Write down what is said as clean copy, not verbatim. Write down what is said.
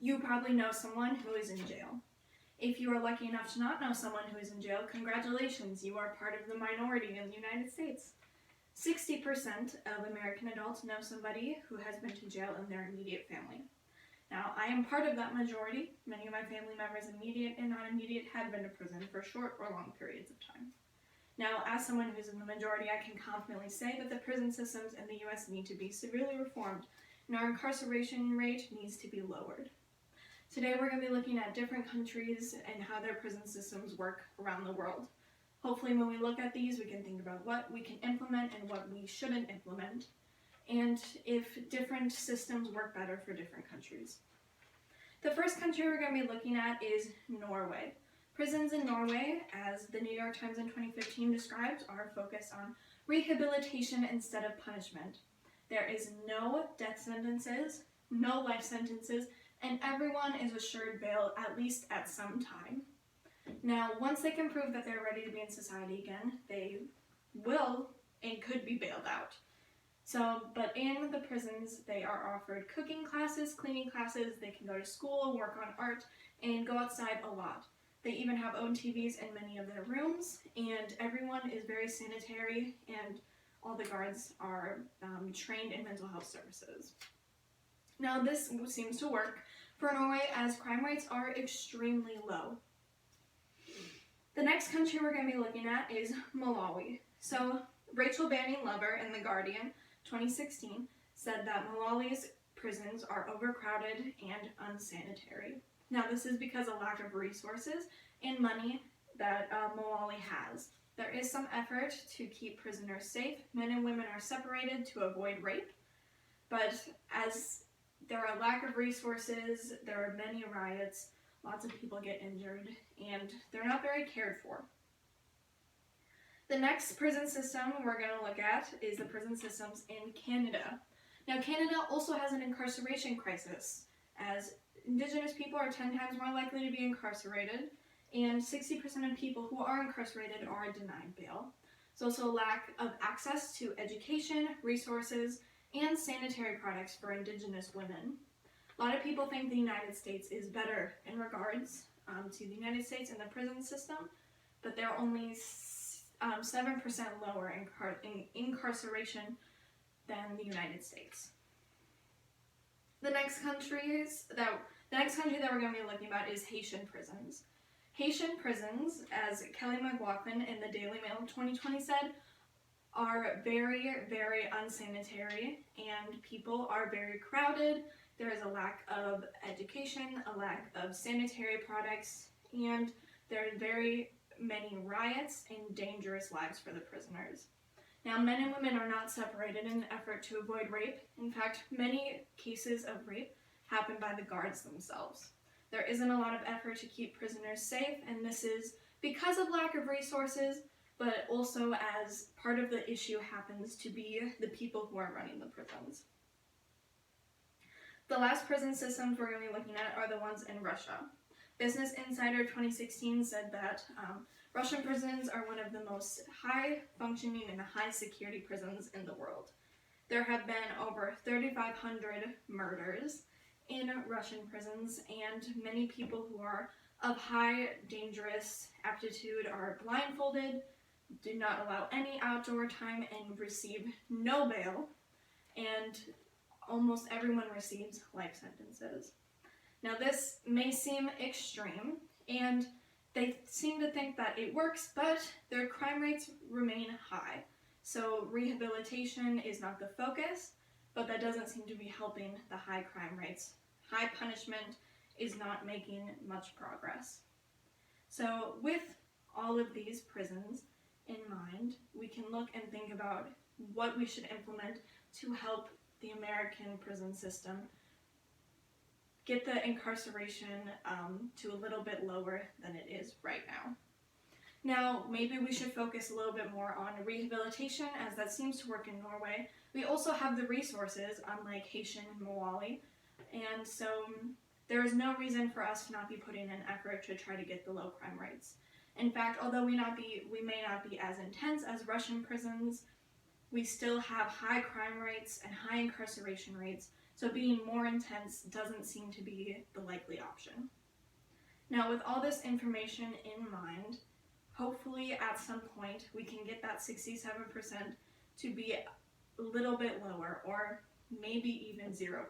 You probably know someone who is in jail. If you are lucky enough to not know someone who is in jail, congratulations, you are part of the minority in the United States. 60% of American adults know somebody who has been to jail in their immediate family. Now, I am part of that majority. Many of my family members, immediate and non-immediate, had been to prison for short or long periods of time. Now, as someone who's in the majority, I can confidently say that the prison systems in the U.S. need to be severely reformed, and our incarceration rate needs to be lowered. Today, we're going to be looking at different countries and how their prison systems work around the world. Hopefully, when we look at these, we can think about what we can implement and what we shouldn't implement, and if different systems work better for different countries. The first country we're going to be looking at is Norway. Prisons in Norway, as the New York Times in 2015 described, are focused on rehabilitation instead of punishment. There is no death sentences, no life sentences, and everyone is assured bail at least at some time. Now, once they can prove that they're ready to be in society again, they will and could be bailed out. But in the prisons, they are offered cooking classes, cleaning classes, they can go to school, work on art, and go outside a lot. They even have own TVs in many of their rooms, and everyone is very sanitary, and all the guards are trained in mental health services. Now, this seems to work for Norway as crime rates are extremely low. The next country we're going to be looking at is Malawi. So, Rachel Banning Lover in The Guardian 2016 said that Malawi's prisons are overcrowded and unsanitary. Now, this is because of lack of resources and money that Malawi has. There is some effort to keep prisoners safe. Men and women are separated to avoid rape, but as there are lack of resources, there are many riots, lots of people get injured, and they're not very cared for. The next prison system we're going to look at is the prison systems in Canada. Now, Canada also has an incarceration crisis, as Indigenous people are 10 times more likely to be incarcerated, and 60% of people who are incarcerated are denied bail. There's also a lack of access to education, resources, and sanitary products for Indigenous women. A lot of people think the United States is better in regards to the United States and the prison system, but they're only 7% lower in incarceration than the United States. The next country that we're going to be looking about is Haitian prisons. Haitian prisons, as Kelly McLaughlin in the Daily Mail 2020 said, are very, very unsanitary, and people are very crowded. There is a lack of education, a lack of sanitary products, and there are very many riots and dangerous lives for the prisoners. Now, men and women are not separated in an effort to avoid rape. In fact, many cases of rape happen by the guards themselves. There isn't a lot of effort to keep prisoners safe, and this is because of lack of resources, but also as part of the issue happens to be the people who are running the prisons. The last prison systems we're going to be looking at are the ones in Russia. Business Insider 2016 said that Russian prisons are one of the most high-functioning and high-security prisons in the world. There have been over 3,500 murders in Russian prisons, and many people who are of high dangerous aptitude are blindfolded, do not allow any outdoor time, and receive no bail, and almost everyone receives life sentences. Now, this may seem extreme, and they seem to think that it works, but their crime rates remain high. So rehabilitation is not the focus, but that doesn't seem to be helping the high crime rates. High punishment is not making much progress. So with all of these prisons in mind, we can look and think about what we should implement to help the American prison system get the incarceration to a little bit lower than it is right now. Now, maybe we should focus a little bit more on rehabilitation, as that seems to work in Norway. We also have the resources, unlike Haitian and Malawi, and so there is no reason for us to not be putting in effort to try to get the low crime rates. In fact, although we may not be as intense as Russian prisons, we still have high crime rates and high incarceration rates, So being more intense doesn't seem to be the likely option. Now, with all this information in mind, hopefully at some point we can get that 67% to be a little bit lower, or maybe even 0%.